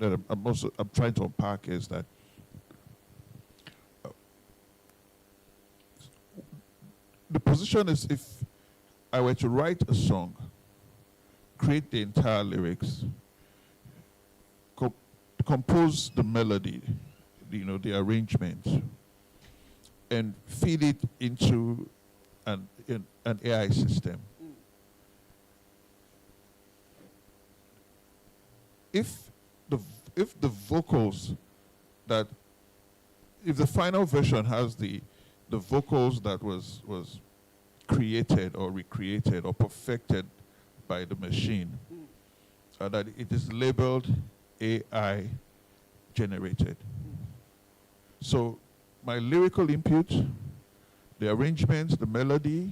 that I'm trying to unpack is that the position is, if I were to write a song, create the entire lyrics, compose the melody, the arrangement, and feed it into an AI system. If the vocals if the final version has the vocals that was created or recreated or perfected by the machine, that it is labeled AI generated. So my lyrical input, the arrangements, the melody,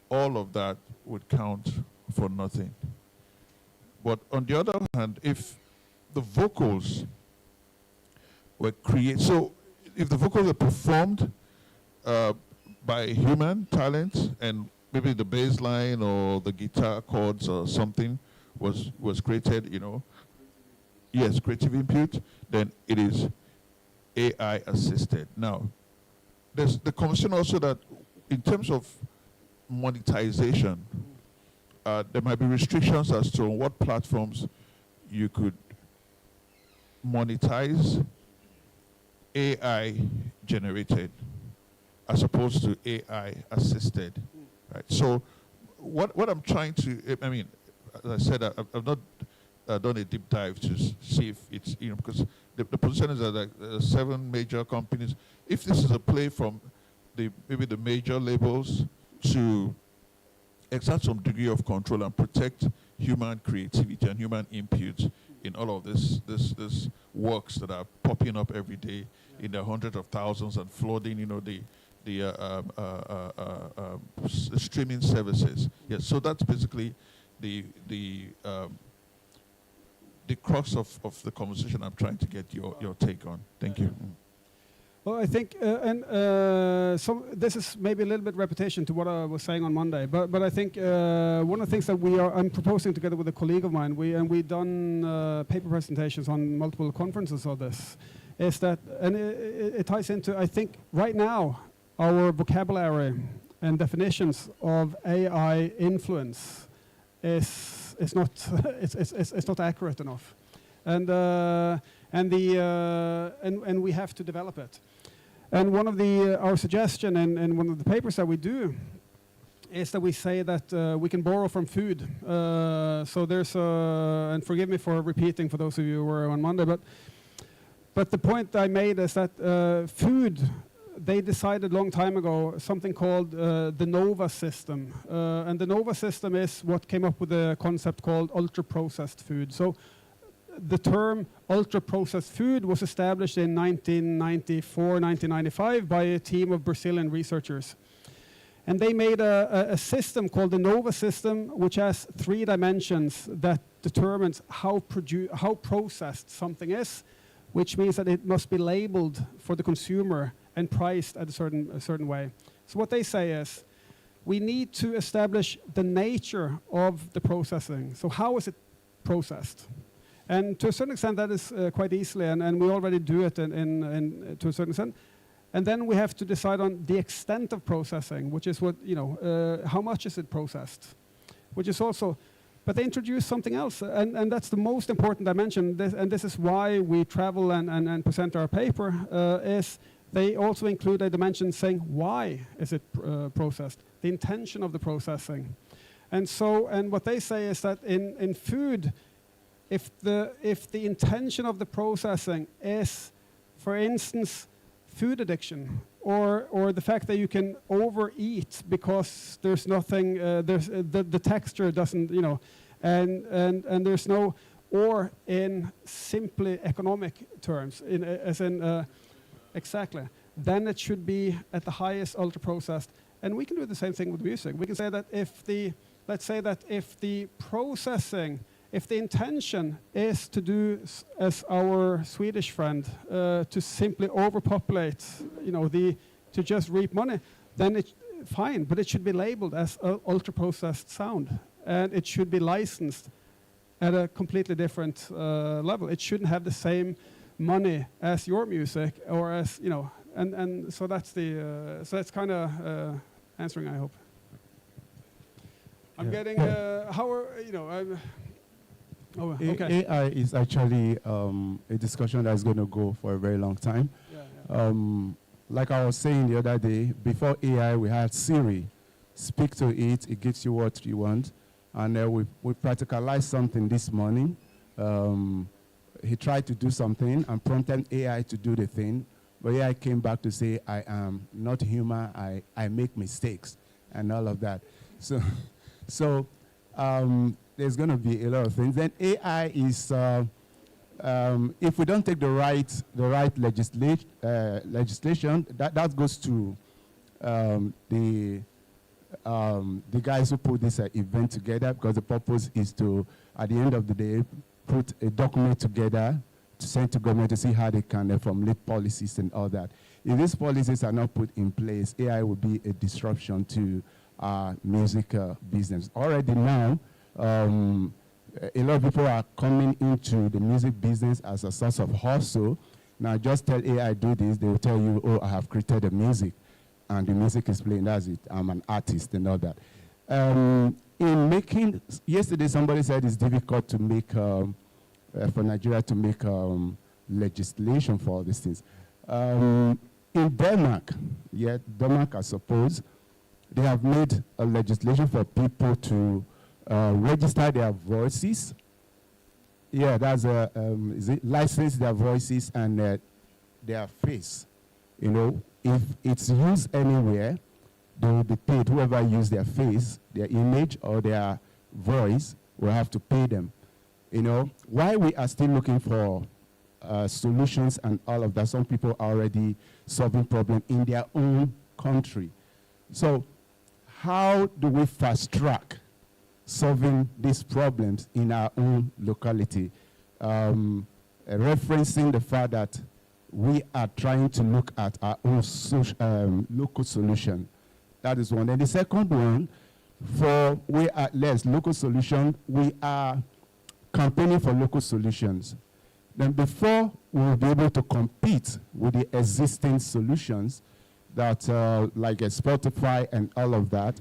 all of that would count for nothing. But on the other hand, if the vocals were created, so if the vocals were performed by human talent, and maybe the bass line or the guitar chords or something was created, yes, creative input, then it is AI assisted. Now, there's the conversation also that in terms of monetization, there might be restrictions as to what platforms you could monetize AI generated as opposed to AI assisted, right? So what I'm trying to, as I said, I've not done a deep dive to see if it's, because the position is that there are 7 major companies. If this is a play from maybe the major labels to exert some degree of control and protect human creativity and human input in all of this works that are popping up every day in the hundreds of thousands and flooding, the streaming services. Yes, so that's basically the crux of the conversation I'm trying to get your take on. Thank you. Well, I think, so this is maybe a little bit repetition to what I was saying on Monday, but I think one of the things that I'm proposing together with a colleague of mine, we've done paper presentations on multiple conferences of this, is that, and it ties into, I think, right now, our vocabulary and definitions of AI influence is not it's not accurate enough, and we have to develop it. And one of our suggestion in one of the papers that we do is that we say that we can borrow from food. So there's and forgive me for repeating for those of you who were on Monday, but the point I made is that food, they decided a long time ago something called the NOVA system. And the NOVA system is what came up with the concept called ultra-processed food. So the term ultra-processed food was established in 1994, 1995 by a team of Brazilian researchers. And they made a system called the NOVA system, which has 3 dimensions that determines how processed something is, which means that it must be labeled for the consumer and priced at a certain way. So what they say is, we need to establish the nature of the processing. So how is it processed? And to a certain extent, that is quite easily, and we already do it to a certain extent. And then we have to decide on the extent of processing, which is what, how much is it processed? Which is also, but they introduce something else, and that's the most important dimension, and this is why we travel and present our paper, is they also include a dimension saying why is it processed, the intention of the processing. And what they say is that in food, if the intention of the processing is, for instance, food addiction, or the fact that you can overeat because there's nothing, the texture doesn't, and there's no, or in simply economic terms, exactly, then it should be at the highest ultra processed. And we can do the same thing with music. We can say that let's say that if the processing, if the intention is to do, as our Swedish friend, to simply overpopulate, to just reap money, then it's fine, but it should be labeled as ultra-processed sound, and it should be licensed at a completely different level. It shouldn't have the same money as your music, or as, you know, and so that's the so that's kind of answering, I hope. I'm getting how are, you know, okay. AI is actually a discussion that's going to go for a very long time. Yeah. Like I was saying the other day, before AI we had Siri. Speak to it, it gives you what you want. And we practicalized something this morning. He tried to do something and prompted AI to do the thing. But AI came back to say, I am not human, I make mistakes and all of that. So there's going to be a lot of things. Then AI is, if we don't take the right legislation, that goes to the guys who put this event together, because the purpose is to, at the end of the day, put a document together to send to government to see how they can formulate policies and all that. If these policies are not put in place, AI will be a disruption to our music business. Already now, a lot of people are coming into the music business as a source of hustle. Now just tell AI do this, they will tell you, oh, I have created the music, and the music is playing, that's it, I'm an artist and all that. Yesterday somebody said it's difficult to make, for Nigeria to make legislation for all these things. In Denmark, Denmark, I suppose, they have made a legislation for people to register their voices. Yeah, that's license their voices and their face. You know, if it's used anywhere, they will be paid. Whoever used their face, their image, or their voice will have to pay them. You know, why we are still looking for solutions and all of that. Some people are already solving problems in their own country. So how do we fast track solving these problems in our own locality? Referencing the fact that we are trying to look at our own local solution. That is one. And the second one, for we are less local solution, we are campaigning for local solutions. Then before we will be able to compete with the existing solutions that like Spotify and all of that,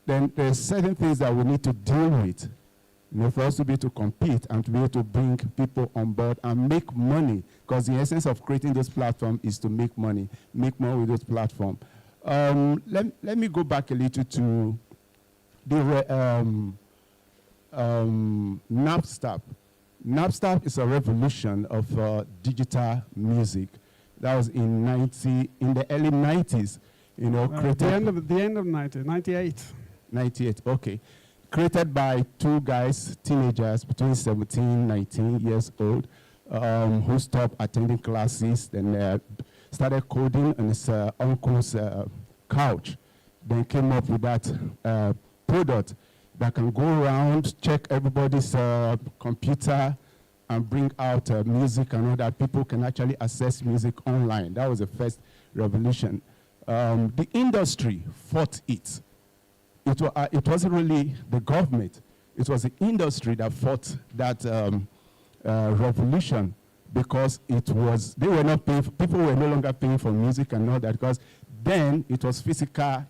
then there's certain things that we need to deal with, you know, for us to be able to compete and to be able to bring people on board and make money, because the essence of creating those platforms is to make money with those platforms. Let me go back a little to the Napster. Napster is a revolution of digital music. That was in the early 90s, you know, created. The end of the 90s, 98. 98, okay. Created by two guys, teenagers between 17 and 19 years old, who stopped attending classes, then started coding on his uncle's couch. Then came up with that product that can go around, check everybody's computer, and bring out music and all that. People can actually access music online. That was the first revolution. The industry fought it. It wasn't really the government. It was the industry that fought that revolution, because they were not paying, people were no longer paying for music and all that, because then it was physical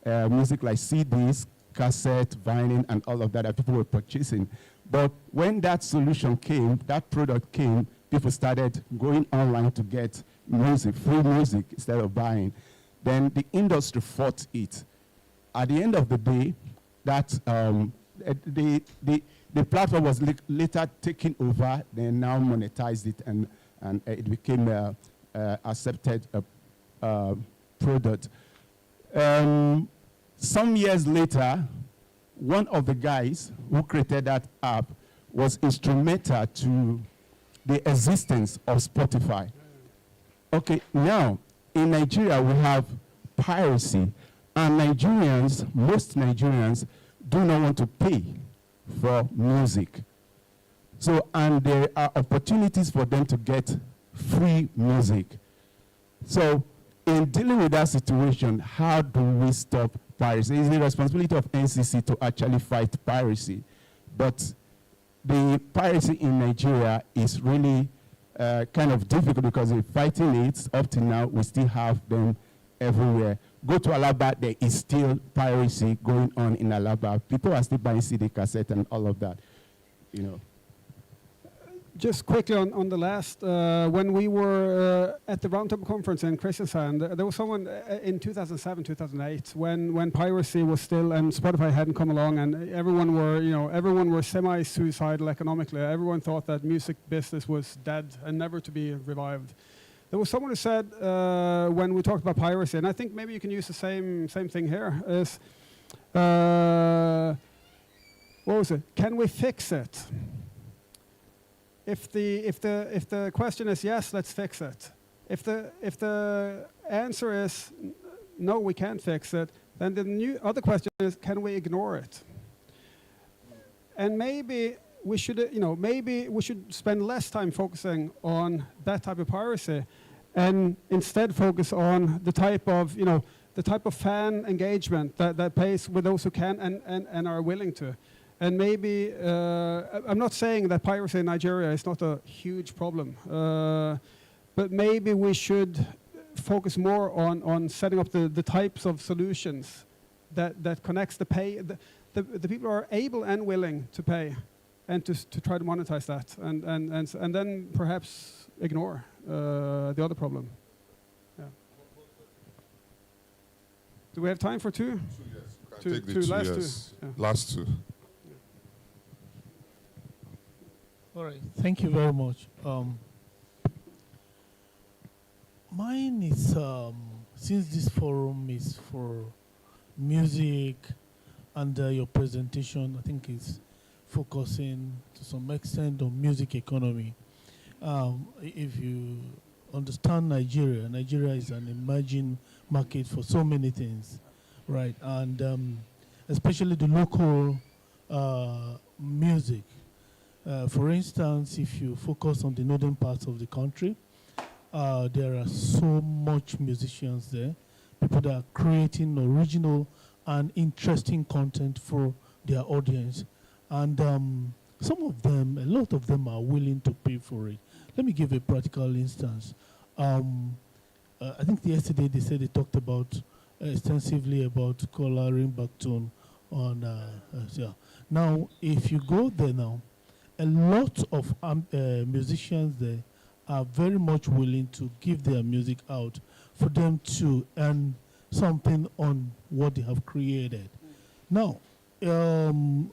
music like CDs, cassette, vinyl, and all of that that people were purchasing. But when that solution came, that product came, people started going online to get music, free music, instead of buying. Then the industry fought it. At the end of the day, that the platform was later taken over. They now monetized it, and it became a accepted product. Some years later, one of the guys who created that app was instrumental to the existence of Spotify. Okay, now in Nigeria we have piracy, and most Nigerians do not want to pay for music. So, and there are opportunities for them to get free music. So, in dealing with that situation, how do we stop piracy? It's the responsibility of NCC to actually fight piracy. But the piracy in Nigeria is really kind of difficult because we're fighting it. Up to now, we still have them everywhere. Go to Alaba, there is still piracy going on in Alaba. People are still buying CD cassette and all of that, you know. Just quickly on the last, when we were at the Roundtable conference in Kristiansand, there was someone in 2007, 2008, when piracy was still, and Spotify hadn't come along, and everyone were semi-suicidal economically. Everyone thought that music business was dead and never to be revived. There was someone who said, when we talked about piracy, and I think maybe you can use the same thing here, is, what was it? Can we fix it? If the question is yes, let's fix it. If the answer is no, we can't fix it, then the other question is, can we ignore it? And maybe we should, maybe we should spend less time focusing on that type of piracy, and instead focus on the type of, fan engagement that pays with those who can and are willing to. And maybe, I'm not saying that piracy in Nigeria is not a huge problem, but maybe we should focus more on setting up the types of solutions that connects the people who are able and willing to pay, and to try to monetize that, and then perhaps ignore the other problem. Yeah. Do we have time for two? Two, yes. Take the last yes. two. Yeah. Last two. All right, thank you very much. Mine is, since this forum is for music, and your presentation, I think, is focusing to some extent on music economy. If you understand Nigeria, Nigeria is an emerging market for so many things, right? And especially the local music. For instance, if you focus on the northern parts of the country, there are so much musicians there, people that are creating original and interesting content for their audience. And some of them, a lot of them are willing to pay for it. Let me give a practical instance. I think yesterday they said they talked about extensively about coloring backbone on, yeah. Now, if you go there now, a lot of musicians there are very much willing to give their music out for them to earn something on what they have created. Now, and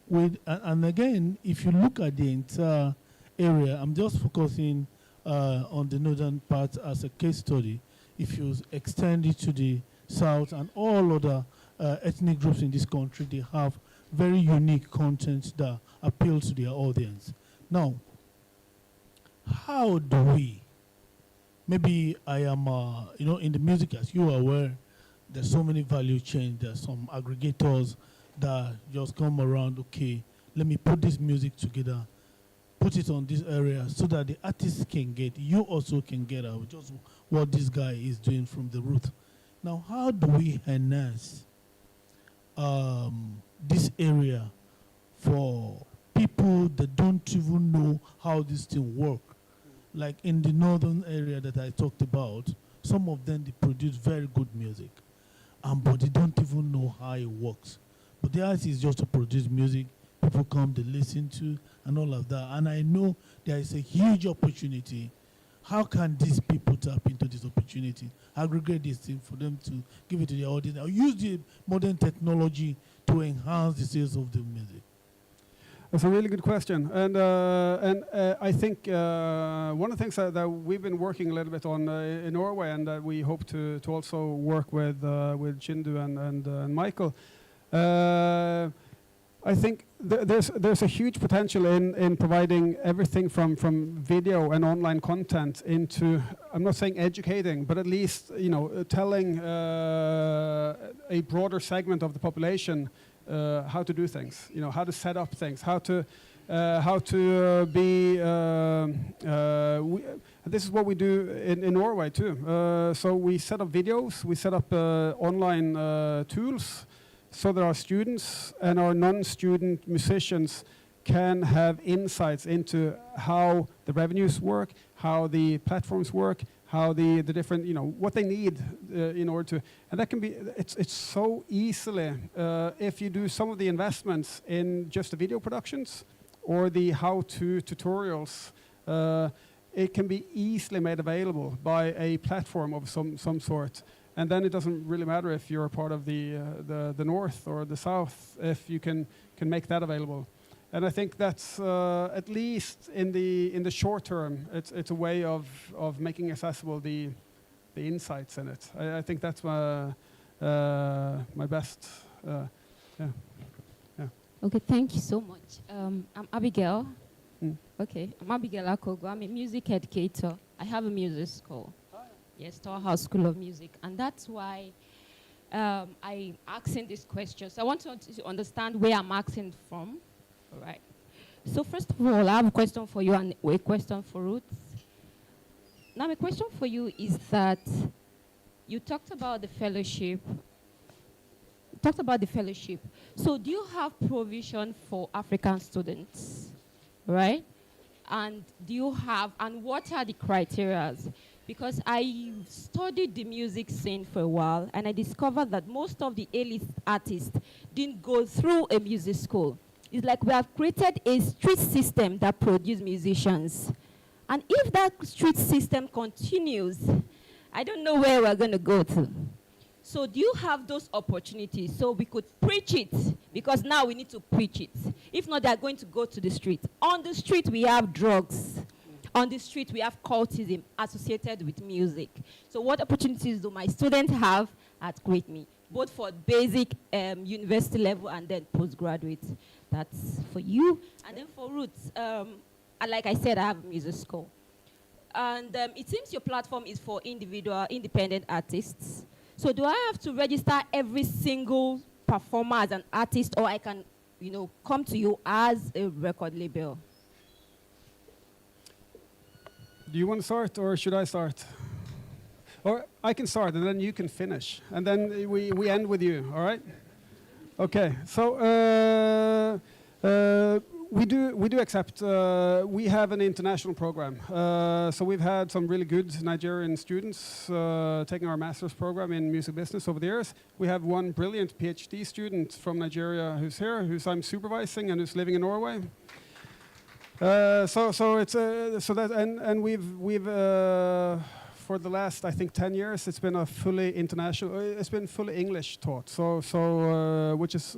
again, if you look at the entire area, I'm just focusing on the northern part as a case study. If you extend it to the south and all other ethnic groups in this country, they have very unique content that appeal to their audience. Now, how do we, maybe I am, in the music, as you are aware, there's so many value chains, there's some aggregators that just come around, okay, let me put this music together, put it on this area so that the artist can get, you also can get out just what this guy is doing from the root. Now, how do we enhance this area for people that don't even know how this thing works? Like in the northern area that I talked about, some of them, they produce very good music, but they don't even know how it works. But the idea is just to produce music, people come, they listen to, and all of that. And I know there is a huge opportunity. How can these people tap into this opportunity, aggregate this thing for them to give it to their audience, or use the modern technology to enhance the sales of the music? That's a really good question, and I think one of the things that we've been working a little bit on in Norway, and that we hope to also work with Chindu and Michael. I think there's a huge potential in providing everything from video and online content into, I'm not saying educating, but at least telling a broader segment of the population how to do things, how to set up things, how to be. This is what we do in Norway too. So we set up videos, we set up online tools, so that our students and our non-student musicians can have insights into how the revenues work, how the platforms work, how the different, what they need in order to, and that can be, it's so easily, if you do some of the investments in just the video productions or the how-to tutorials, it can be easily made available by a platform of some sort. And then it doesn't really matter if you're a part of the north or the south, if you can make that available. And I think that's at least in the short term, it's a way of making accessible the insights in it. I think that's my best. Yeah. Okay, thank you so much. I'm Abigail. Mm. Okay, I'm Abigail Akogo. I'm a music educator. I have a music school. Yes, Storehouse School of Music. And that's why I'm asking this question. So I want to understand where I'm asking from. All right. So first of all, I have a question for you and a question for Ruth. Now, my question for you is that you talked about the fellowship. So do you have provision for African students, right? And what are the criteria? Because I studied the music scene for a while, and I discovered that most of the A-list artists didn't go through a music school. It's like we have created a street system that produces musicians. And if that street system continues, I don't know where we're going to go to. So do you have those opportunities so we could preach it? Because now we need to preach it. If not, they're going to go to the street. On the street, we have drugs. On the street, we have cultism associated with music. So what opportunities do my students have at Great Me, both for basic university level and then postgraduate? That's for you. And then for Ruth, like I said, I have a music school. And it seems your platform is for individual, independent artists. So do I have to register every single performer as an artist, or I can, come to you as a record label? Do you want to start, or should I start? Or I can start, and then you can finish. And then we end with you, all right? Okay, so we do accept, we have an international program. So we've had some really good Nigerian students taking our master's program in music business over the years. We have one brilliant PhD student from Nigeria who's here, who's I'm supervising and who's living in Norway. So it's so that and we've for the last, I think, 10 years, it's been a fully international, it's been fully English taught, so which is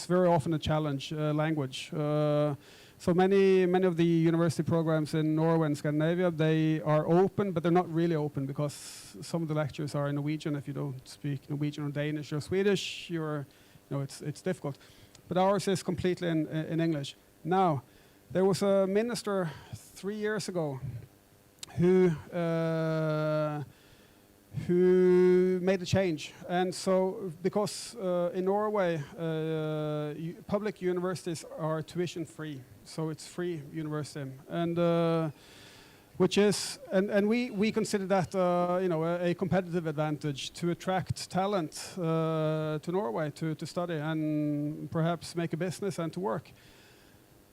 very often a challenge, language. So many of the university programs in Norway and Scandinavia, they are open, but they're not really open because some of the lectures are in Norwegian. If you don't speak Norwegian or Danish or Swedish, it's difficult. But ours is completely in English. Now, there was a minister 3 years ago who made a change. And so, because in Norway, public universities are tuition free. So it's free university. And which is, and we consider that, a competitive advantage to attract talent to Norway to study and perhaps make a business and to work.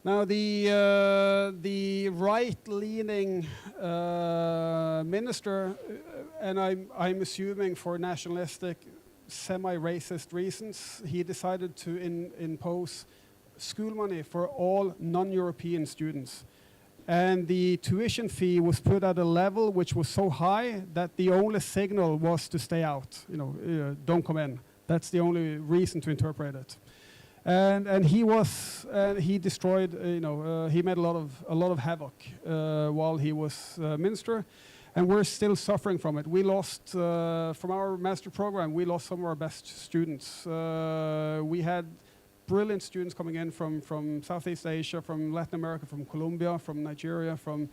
Now, the right-leaning minister, and I'm assuming for nationalistic, semi-racist reasons, he decided to impose school money for all non-European students. And the tuition fee was put at a level which was so high that the only signal was to stay out. Don't come in. That's the only reason to interpret it. And he destroyed, he made a lot of havoc while he was minister, and we're still suffering from it. We lost from our master program. We lost some of our best students. We had brilliant students coming in from Southeast Asia, from Latin America, from Colombia, from Nigeria, from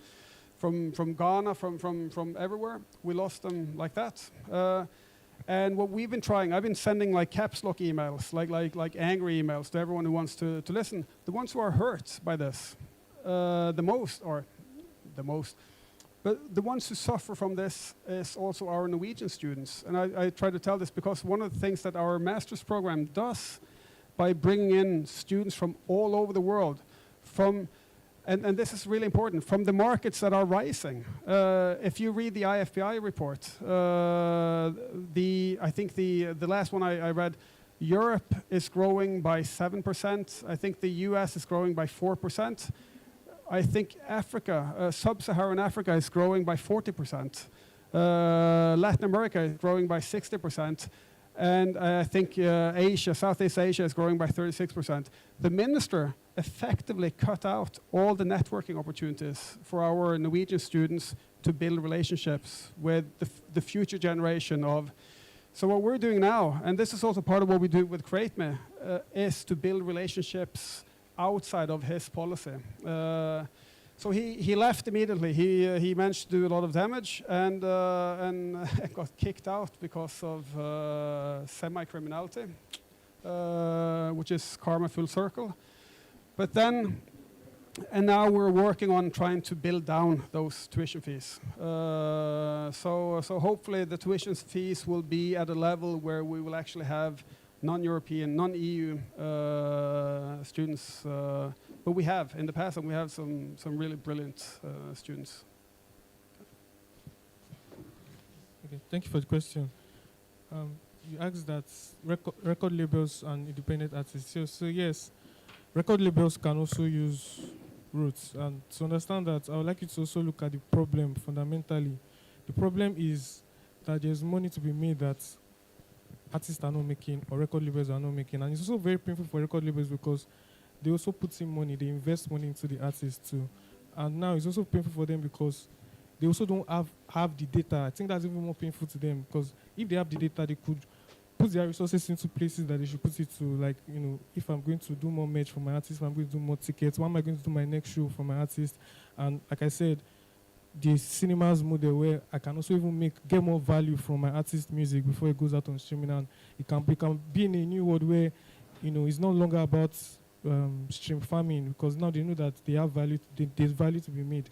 Ghana, from everywhere. We lost them like that. And what we've been trying, I've been sending like caps lock emails, like angry emails to everyone who wants to listen. The ones who are hurt by this, the most, but the ones who suffer from this is also our Norwegian students. And I try to tell this because one of the things that our master's program does by bringing in students from all over the world, and this is really important, from the markets that are rising. If you read the IFPI report, I think the last one I read, Europe is growing by 7%. I think the US is growing by 4%. I think Africa, sub-Saharan Africa is growing by 40%. Latin America is growing by 60%. And I think Asia, Southeast Asia is growing by 36%. The minister effectively cut out all the networking opportunities for our Norwegian students to build relationships with the future generation of. So what we're doing now, and this is also part of what we do with CreateMe, is to build relationships outside of his policy. So he left immediately. He managed to do a lot of damage and got kicked out because of semi-criminality, which is karma full circle. But then, and now we're working on trying to build down those tuition fees. So hopefully the tuition fees will be at a level where we will actually have non-European, non-EU students. But we have in the past, and we have some really brilliant students. Okay, thank you for the question. You asked that record labels and independent artists. So yes, record labels can also use roots. And to understand that, I would like you to also look at the problem fundamentally. The problem is that there's money to be made that artists are not making or record labels are not making. And it's also very painful for record labels because they also put in money, they invest money into the artists too. And now it's also painful for them because they also don't have the data. I think that's even more painful to them because if they have the data, they could put their resources into places that they should put it to. Like, you know, if I'm going to do more merch for my artist, if I'm going to do more tickets, when am I going to do my next show for my artist? And like I said, the cinemas model where I can also even get more value from my artist music before it goes out on streaming, and it can be in a new world where, you know, it's no longer about stream farming because now they know that they have value. There's value to be made.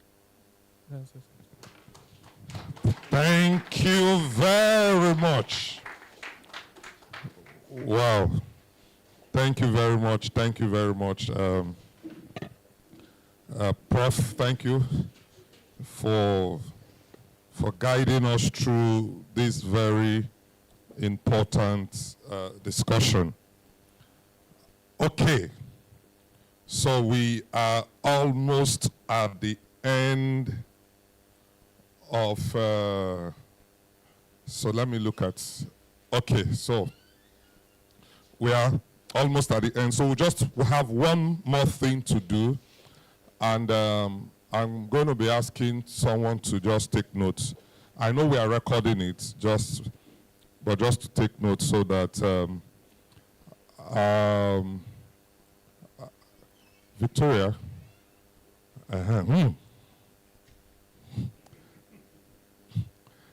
That's it. Thank you very much. Wow. Thank you very much. Thank you very much. Prof, thank you for guiding us through this very important discussion. Okay, so we are almost at the end of, so let me look at, okay, so we are almost at the end. So we have one more thing to do, and I'm going to be asking someone to just take notes. I know we are recording it, but just to take notes so that Victoria,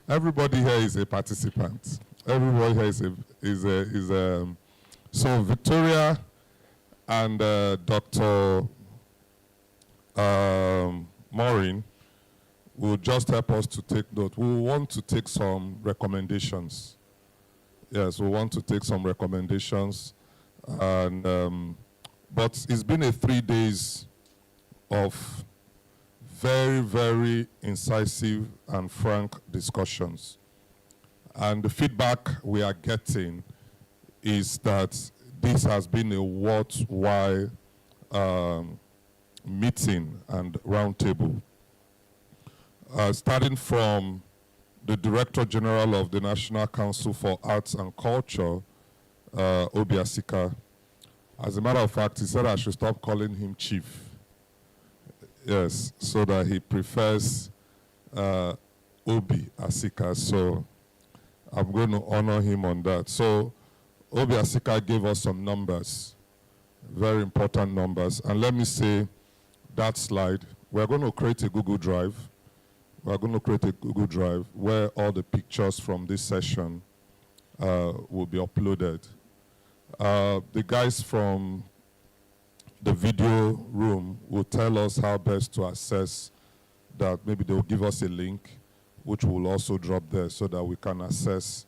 everybody here is a participant. Everybody here is so Victoria and Dr. Maureen will just help us to take note. We want to take some recommendations. Yes, we want to take some recommendations. And, but it's been 3 days of very, very incisive and frank discussions. And the feedback we are getting is that this has been a worthwhile meeting and roundtable. Starting from the Director General of the National Council for Arts and Culture, Obi Asika. As a matter of fact, he said I should stop calling him Chief. Yes, so that he prefers Obi Asika. So I'm going to honor him on that. So Obi Asika gave us some numbers, very important numbers. And let me say that slide, we're going to create a Google Drive. We're going to create a Google Drive where all the pictures from this session will be uploaded. The guys from the video room will tell us how best to access that. Maybe they'll give us a link, which we'll also drop there so that we can access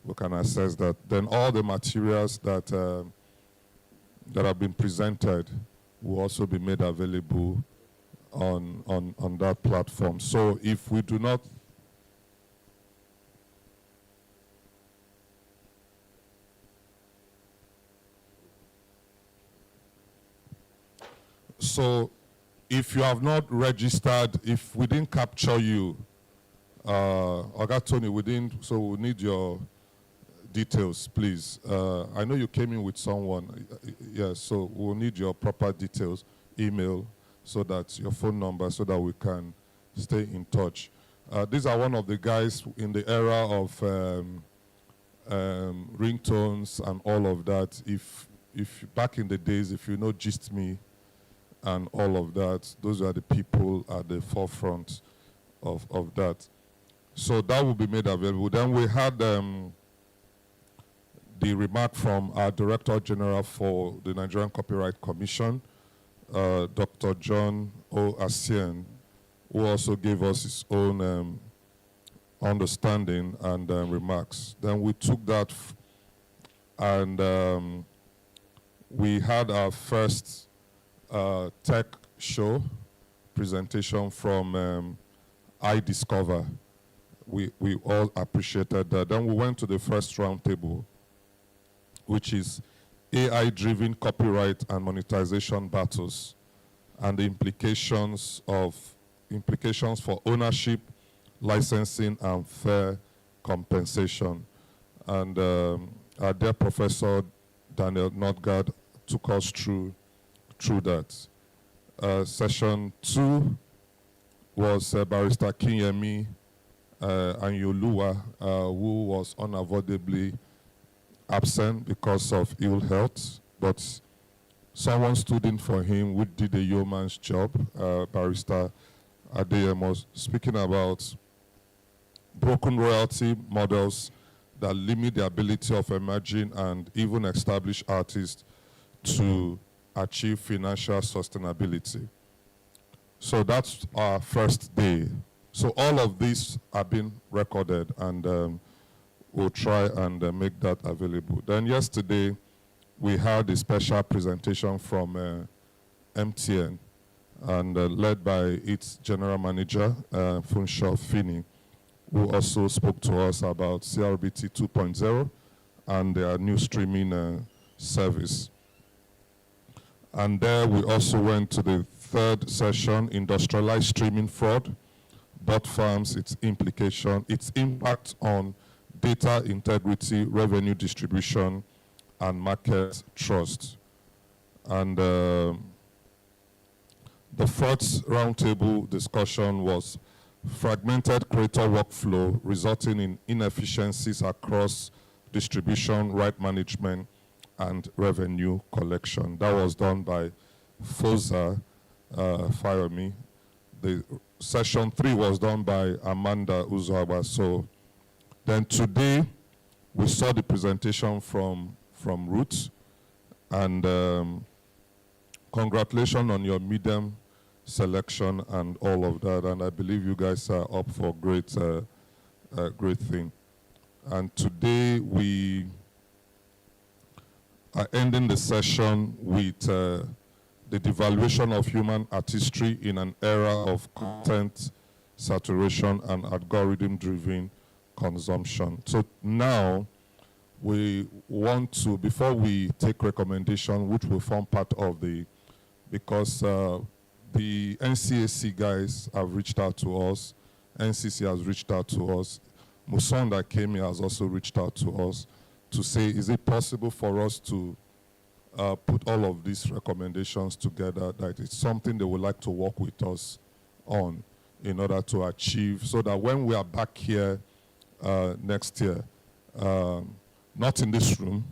that. Then all the materials that that have been presented will also be made available on that platform. So if we do not So if you have not registered, if we didn't capture you, Oga Tony, we didn't, so we need your details, please. I know you came in with someone. Yes, so we'll need your proper details, email, so that your phone number, so that we can stay in touch. These are one of the guys in the era of ringtones and all of that. If back in the days, if you know Gist Me and all of that, those are the people at the forefront of that. So that will be made available. Then we had the remark from our Director General for the Nigerian Copyright Commission, Dr. John O. Asien, who also gave us his own understanding and remarks. Then we took that and we had our first tech show presentation from iDiscover. We all appreciated that. Then we went to the first roundtable, which is AI-driven copyright and monetization battles and the implications for ownership, licensing, and fair compensation. And our dear Professor Daniel Notgard took us through that. Session 2 was Barrister Kinyemi Anyoluwa, who was unavoidably absent because of ill health, but someone stood in for him who did a yeoman's job. Barrister Adeyemo was speaking about broken royalty models that limit the ability of emerging and even established artists to achieve financial sustainability. So that's our first day. So all of these have been recorded, and we'll try and make that available. Then yesterday, we had a special presentation from MTN, and led by its general manager, Funsho Fini, who also spoke to us about CRBT 2.0 and their new streaming service. And there we also went to the third session, Industrialized Streaming Fraud, bot farms, its implication, its impact on data integrity, revenue distribution, and market trust. And the fourth roundtable discussion was fragmented creator workflow resulting in inefficiencies across distribution, right management, and revenue collection. That was done by Foza Fayomi. The session 3 was done by Amanda Uzoaba. So then today, we saw the presentation from Ruth, and congratulations on your medium selection and all of that. And I believe you guys are up for great thing. And today we are ending the session with the devaluation of human artistry in an era of content saturation and algorithm-driven consumption. So now we want to, before we take recommendation, which will form part of because the NCAC guys have reached out to us, NCC has reached out to us, Musonda came here has also reached out to us to say, is it possible for us to put all of these recommendations together, that it's something they would like to work with us on in order to achieve, so that when we are back here next year, not in this room,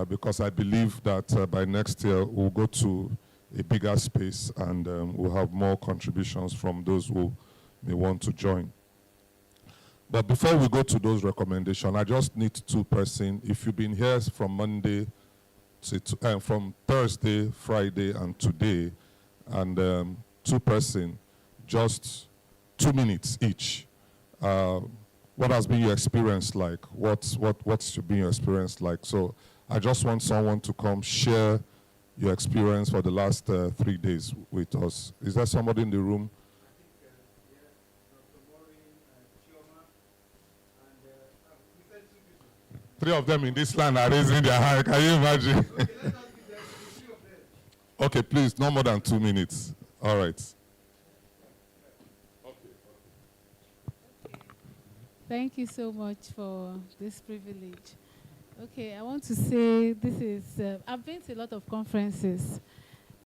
because I believe that by next year we'll go to a bigger space and we'll have more contributions from those who may want to join. But before we go to those recommendations, I just need two persons. If you've been here from Monday from Thursday, Friday, and today, and two persons, just 2 minutes each. What has been your experience like? What's been your experience like? So I just want someone to come share your experience for the last 3 days with us. Is there somebody in the room? Three of them in this line are raising their hand. Can you imagine? Okay, please, no more than 2 minutes. All right. Thank you so much for this privilege. Okay, I want to say this is, I've been to a lot of conferences,